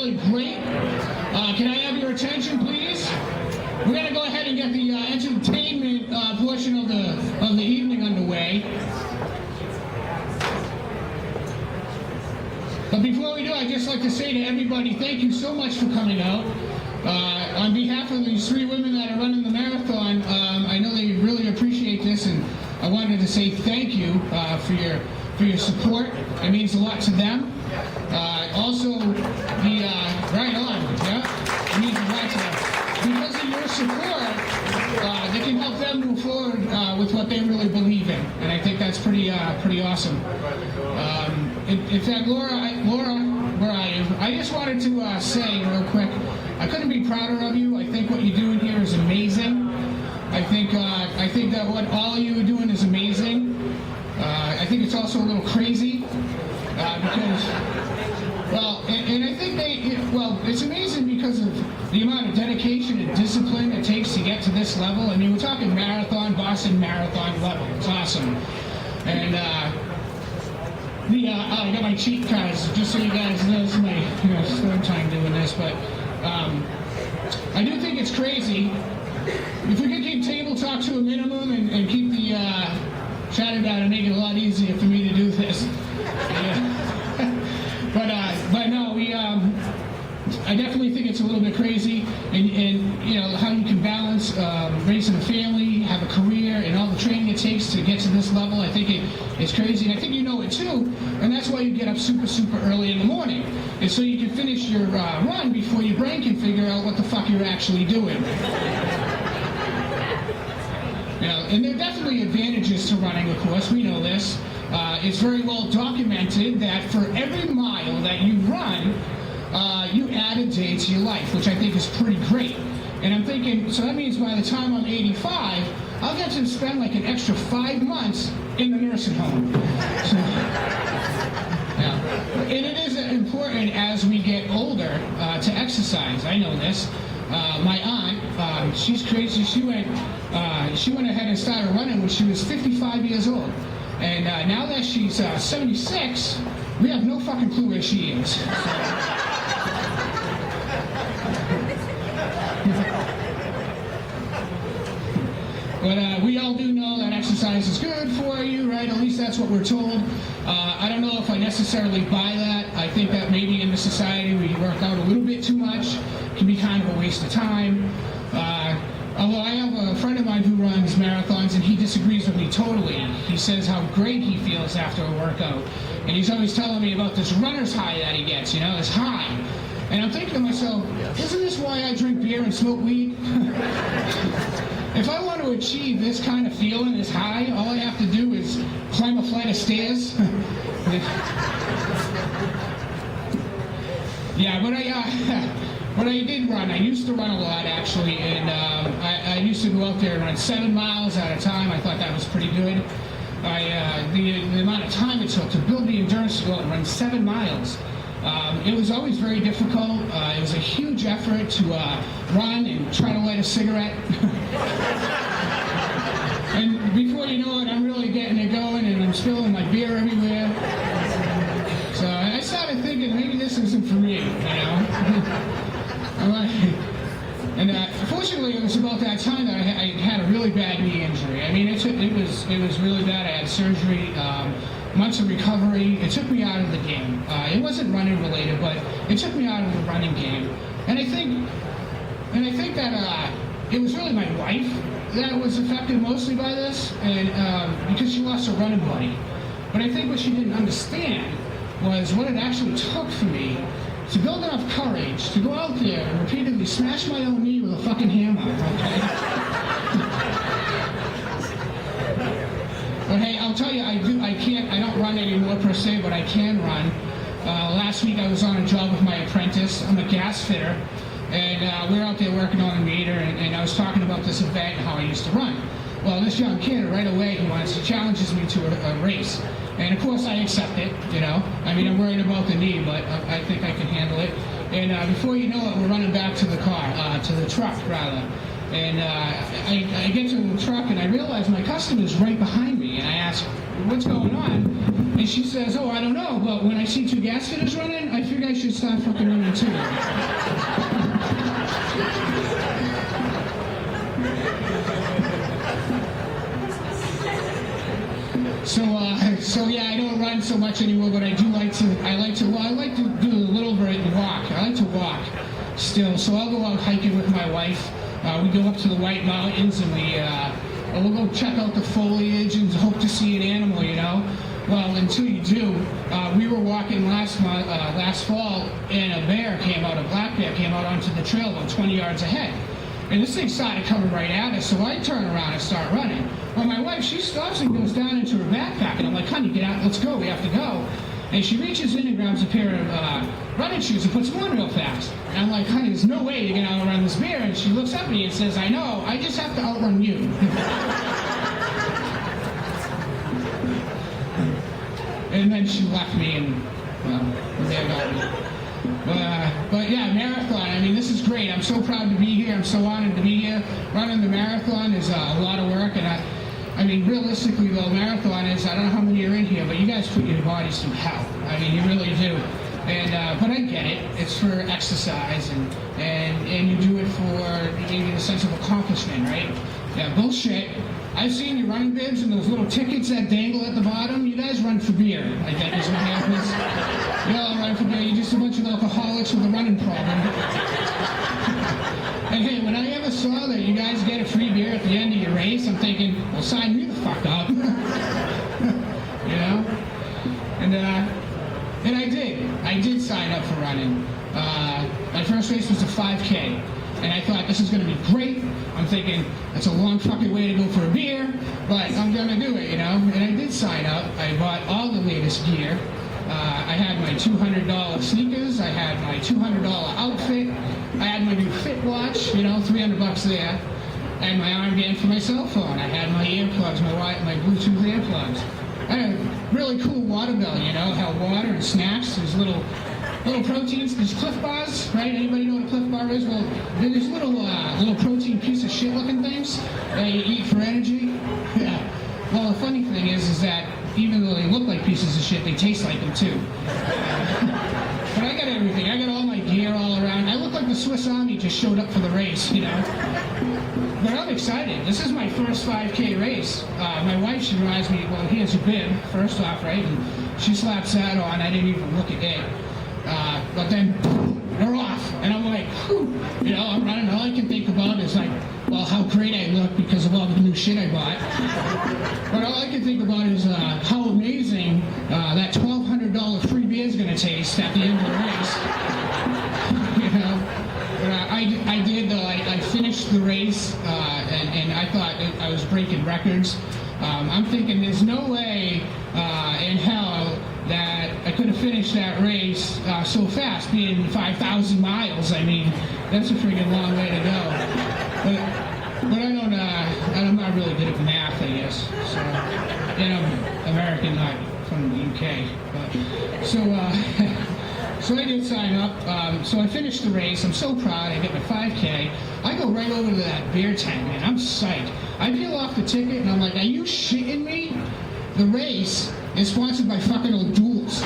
really great. Can I have your attention, please? We're going to go ahead and get the entertainment portion of the evening underway. But before we do, I'd just like to say to everybody, thank you so much for coming out. On behalf of these 3 women that are running the marathon, I know they really appreciate this, and I wanted to say thank you for your support. It means a lot to them. Also, right on, yeah, it means a lot to them. Because of your support, they can help them move forward with what they really believe in, and I think that's pretty awesome. In fact, Laura, where are you? I just wanted to say real quick, I couldn't be prouder of you. I think what you're doing here is amazing. I think that what all of you are doing is amazing. I think it's also a little crazy because, well, and I think it's amazing because of the amount of dedication and discipline it takes to get to this level. I mean, we're talking Boston Marathon level. It's awesome. And I got my cheat cards just so you guys know. This is my third time doing this, but I do think it's crazy. If we could keep table talk to a minimum and keep the chatter down, and make it a lot easier for me to do this. But no, I definitely think it's a little bit crazy, and how you can balance raising a family, have a career, and all the training it takes to get to this level. I think it's crazy, and I think you know it too, and that's why you get up super early in the morning, and so you can finish your run before your brain can figure out what the fuck you're actually doing. And there are definitely advantages to running, of course, we know this. It's very well documented that for every mile that you run, you add a day to your life, which I think is pretty great. And I'm thinking, so that means by the time I'm 85, I'll get to spend like an extra 5 months in the nursing home. So, yeah. And it is important as we get older to exercise. I know this. My aunt, she's crazy. She went ahead and started running when she was 55 years old. And now that she's 76, we have no fucking clue where she is. But we all do know that exercise is good for you, right? At least that's what we're told. I don't know if I necessarily buy that. I think that maybe in the society we work out a little bit too much. It can be kind of a waste of time. Although I have a friend of mine who runs marathons, and he disagrees with me totally. He says how great he feels after a workout. And he's always telling me about this runner's high that he gets, this high. And I'm thinking to myself, isn't this why I drink beer and smoke weed? If I want to achieve this kind of feeling, this high, all I have to do is climb a flight of stairs. Yeah, but I did run. I used to run a lot, actually, and I used to go out there and run 7 miles at a time. I thought that was pretty good. The amount of time it took to build the endurance to go out and run 7 miles, it was always very difficult. It was a huge effort to run and try to light a cigarette. And before you know it, I'm really getting it going, and I'm spilling my beer everywhere. So I started thinking, maybe this isn't for me, And fortunately, it was about that time that I had a really bad knee injury. I mean, it was really bad. I had surgery, months of recovery. It took me out of the game. It wasn't running related, but it took me out of the running game. And I think that it was really my wife that was affected mostly by this, and because she lost her running buddy. But I think what she didn't understand was what it actually took for me to build enough courage to go out there and repeatedly smash my own knee with a fucking hammer, okay? But hey, I'll tell you, I don't run anymore per se, but I can run. Last week I was on a job with my apprentice. I'm a gas fitter, and we were out there working on a meter, and I was talking about this event and how I used to run. Well, this young kid right away, he challenges me to a race. And of course I accept it, I mean, I'm worried about the knee, but I think I can handle it. And before you know it, we're running back to the truck, rather. And I get to the truck, and I realize my customer's right behind me. And I ask, what's going on? And And she says, oh, I don't know, but when I see two gas fitters running, I figure I should start fucking running too. So yeah, I don't run so much anymore, but I like to do a little bit of walk. I like to walk still, so I'll go out hiking with my wife. We go up to the White Mountains and we'll go check out the foliage and hope to see an animal, you know. Well, until you do, we were walking last fall, and a black bear came out onto the trail about 20 yards ahead. And this thing started coming right at us, so I turn around and start running. Well, my wife, she stops and goes down into her backpack, and I'm like, honey, get out, let's go, we have to go. And she reaches in and grabs a pair of running shoes and puts them on real fast. And I'm like, honey, there's no way you're going to outrun this bear. And she looks at me and says, I know, I just have to outrun you. And then she left me, and there got me. But yeah, marathon, I mean, this is great. I'm so proud to be here. I'm so honored to be here. Running the marathon is a lot of work, and I mean, realistically, though, marathon is, I don't know how many are in here, but you guys put your bodies through hell. I mean, you really do. And but I get it. It's for exercise, and you do it for maybe the sense of accomplishment, right? Yeah, bullshit. I've seen your running bibs and those little tickets that dangle at the bottom. You guys run for beer, I think is what happens. You all run for beer. You're just a bunch of alcoholics with a running problem. And hey, when I ever saw that you guys get a free beer at the end of your race, I'm thinking, well, sign me the fuck up. You know? And I did. I did sign up for running. My first race was a 5K. And I thought, this is going to be great. I'm thinking, that's a long fucking way to go for a beer, but I'm going to do it, you know? And I did sign up. I bought all the latest gear. I had my $200 sneakers. I had my $200 outfit. I had my new Fit watch, you know, $300 there. I had my armband for my cell phone. I had my earplugs, my Bluetooth earplugs. I had a really cool water belly, you know, had water and snacks. There's little proteins. There's Cliff Bars, right? Anybody know what a Cliff Bar is? Well, there's little protein piece of shit looking things that you eat for energy. Yeah. Well, the funny thing is that even though they look like pieces of shit, they taste like them too. But I got everything. I got all my gear all around. I look like the Swiss Army just showed up for the race, you know. But I'm excited. This is my first 5K race. My wife, she reminds me, well, here's your bib, first off, right? And she slaps that on. I didn't even look at it. But then, they're off. And I'm like, whew. You know, I'm running. All I can think about is like, well, how great I look because of all the new shit I bought. But all I can think about is how amazing that $1,200 free beer is going to taste at the end of the race. You know? But I did, though. I finished the race, and I thought I was breaking records. I'm thinking there's no way in hell that I could have finished that race so fast, being 5,000 miles. I mean, that's a freaking long way to go. But I'm not really good at math, I guess. So, and I'm American, not from the UK. But, so I did sign up. So I finished the race. I'm so proud. I get my 5K. I go right over to that beer tent, man. I'm psyched. I peel off the ticket, and I'm like, are you shitting me? The race is sponsored by fucking O'Doul's.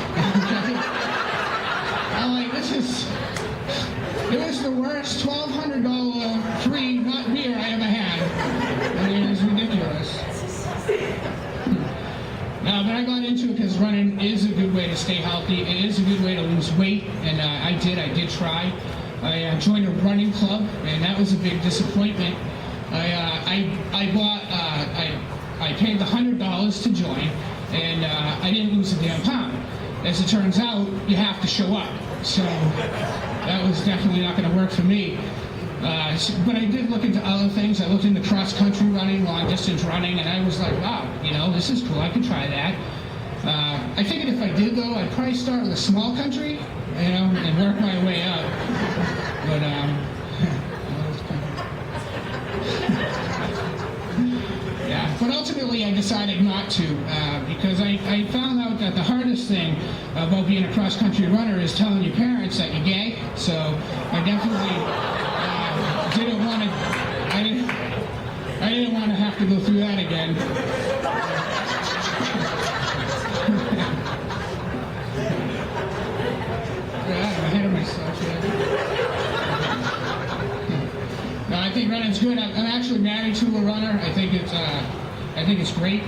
I'm like, it was the worst $1,200 free, not beer I ever had. I mean, it was ridiculous. Now, but I got into it because running is a good way to stay healthy. It is a good way to lose weight, and I did try. I joined a running club, and that was a big disappointment. I paid the $100 to join, and I didn't lose a damn pound. As it turns out, you have to show up. So that was definitely not going to work for me. But I did look into other things. I looked into cross-country running, long-distance running, and I was like, wow, you know, this is cool. I could try that. I figured if I did, though, I'd probably start with a small country, you know, and work my way up. But, yeah, but ultimately I decided not to because I found out that the hardest thing about being a cross-country runner is telling your parents that you're gay. So I definitely didn't want to have to go through that again. married to a runner. I think it's great.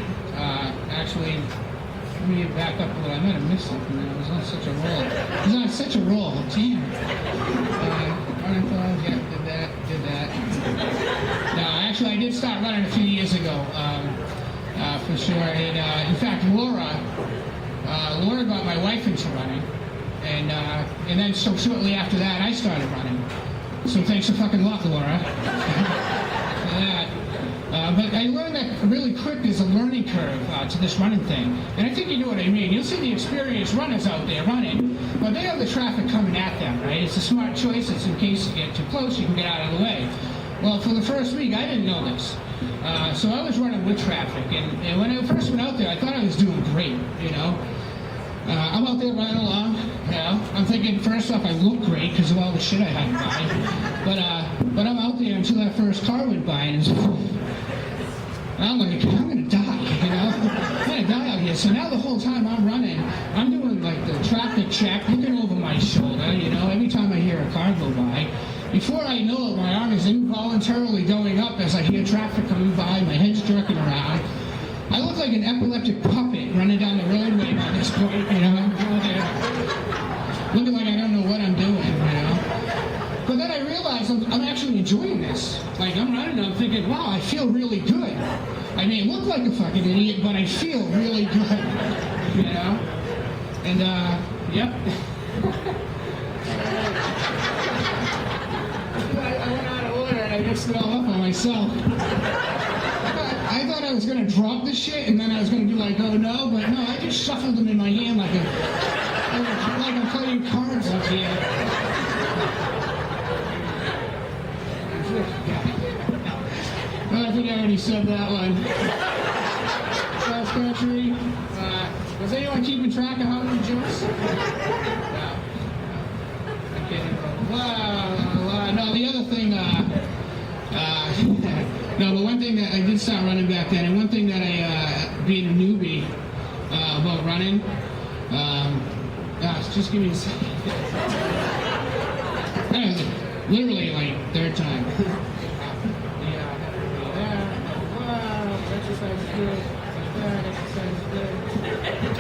Actually, let me back up a little. I might have missed something. I was on such a roll. Damn. Running clubs, yeah, did that. No, actually, I did start running a few years ago, for sure. And in fact, Laura got my wife into running, and then so shortly after that, I started running. So thanks a fucking lot, Laura. For that. But I learned that really quick there's a learning curve to this running thing. And I think you know what I mean. You'll see the experienced runners out there running, but they have the traffic coming at them, right? It's a smart choice. It's in case you get too close, you can get out of the way. Well, for the first week, I didn't know this. So I was running with traffic. And when I first went out there, I thought I was doing great, you know. I'm out there running along, you know. I'm thinking, first off, I look great because of all the shit I had to buy. But I'm out there until that first car went by, and I'm like, I'm going to die, you know? I'm going to die out here. So now the whole time I'm running, I'm doing like the traffic check, looking over my shoulder, you know, every time I hear a car go by. Before I know it, my arm is involuntarily going up as I hear traffic coming by, my head's jerking around. I look like an epileptic puppet running down the roadway by this point, you know? Looking like I don't know what I'm doing, you know? But then I realized I'm actually enjoying this. Like, I'm running and I'm thinking, wow, I feel really good. I may look like a fucking idiot, but I feel really good, you know? And, yep. I went out of order and I mixed it all up on myself. I thought I was going to drop the shit and then I was going to be like, oh no, but no, I just shuffled them in my hand like I'm playing cards up here. I think I already said that one. Cross country. Was anyone keeping track of how many jumps? No. Okay. Wow. No, the other thing, no, the one thing that I did start running back then, and one thing that I, being a newbie about running, just give me a second. That was literally like third time. Exercise is good, like that, exercise is good.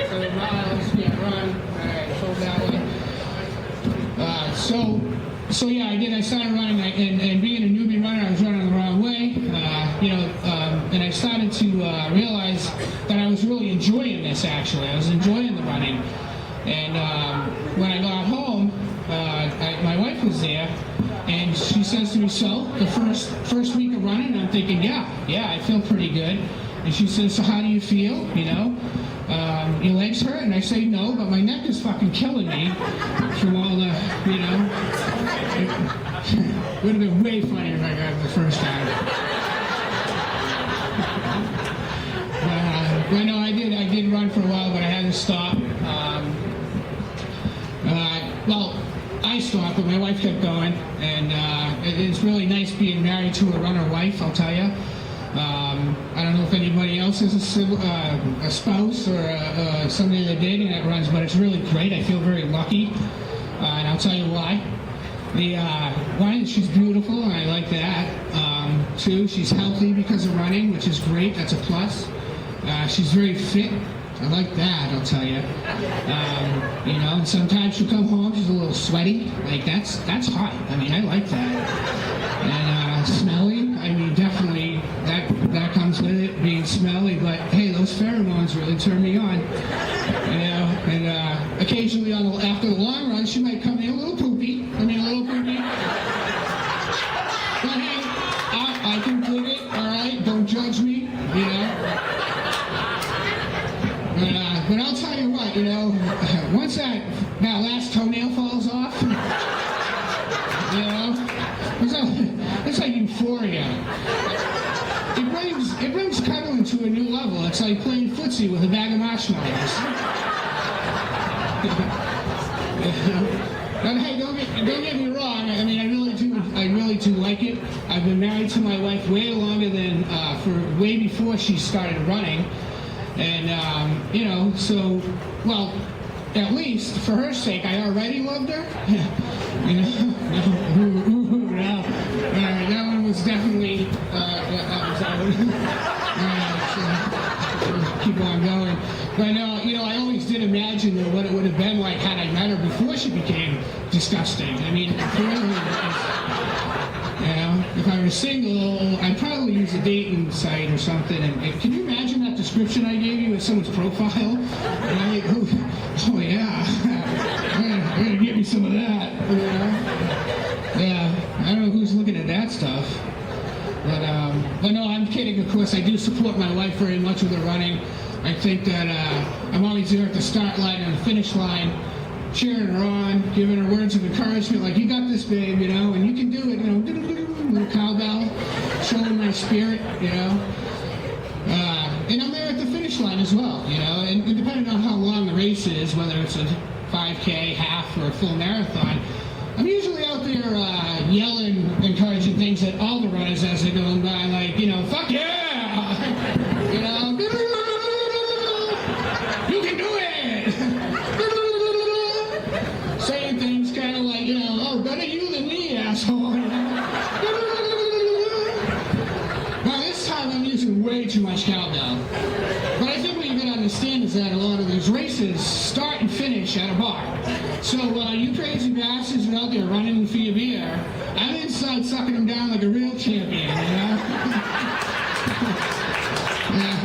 7 miles, can't run. Alright, hold that one. So yeah, I started running, and being a newbie runner, I was running the wrong way, and I started to realize that I was really enjoying this, actually. I was enjoying the running. And when I got home, my wife was there, and she says to me, so, the first week of running, I'm thinking, yeah, I feel pretty good. And she says, so how do you feel, you know? Your legs hurt? And I say, no, but my neck is fucking killing me from all the, you know. It would have been way funnier if I got it the first time. But no, I did run for a while, but I had to stop. I stopped, but my wife kept going, and it's really nice being married to a runner wife, I'll tell you. I don't know if anybody else is a spouse or somebody they're dating that runs, but it's really great. I feel very lucky, and I'll tell you why. One, she's beautiful, and I like that. Two, she's healthy because of running, which is great. That's a plus. She's very fit. I like that, I'll tell you. You know, and sometimes she'll come home, she's a little sweaty. Like, that's hot. I mean, I like that. And smelly, I mean, definitely, that comes with it, being smelly. But, hey, those pheromones really turn me on. You know, and occasionally after the long run, she might come in a little poopy. But, hey, I can dig it, all right? Don't judge me, you know? But I'll tell you what, you know, once that last toenail falls off, you know, it's like euphoria. It brings cuddling to a new level. It's like playing footsie with a bag of marshmallows. But hey, don't get me wrong. I mean, I really do like it. I've been married to my wife way longer than way before she started running. And, you know, so, well, at least for her sake, I already loved her. You know, no, that one was definitely But I always did imagine what it would have been like had I met her before she became disgusting. I mean, clearly, if I was single, I'd probably use a dating site or something. And can you imagine that description I gave you as someone's profile? And oh yeah, I'm gonna get me some of that. Yeah, I don't know who's looking at that stuff. But no, I'm kidding. Of course, I do support my wife very much with her running. I think that I'm always there at the start line and the finish line, cheering her on, giving her words of encouragement, like, you got this, babe, and you can do it, little cowbell, showing my spirit, and I'm there at the finish line as well, and depending on how long the race is, whether it's a 5K, half, or a full marathon, I'm usually out there yelling, encouraging things at all the runners as they're going by, like, fuck yeah! You can do it! Saying things kind of like, oh, better you than me, asshole. Now, this time I'm using way too much cowbell. But I think what you gotta understand is that a lot of these races start and finish at a bar. So, you crazy bastards are out there running for your beer. I'm inside sucking them down like a real champion, Yeah.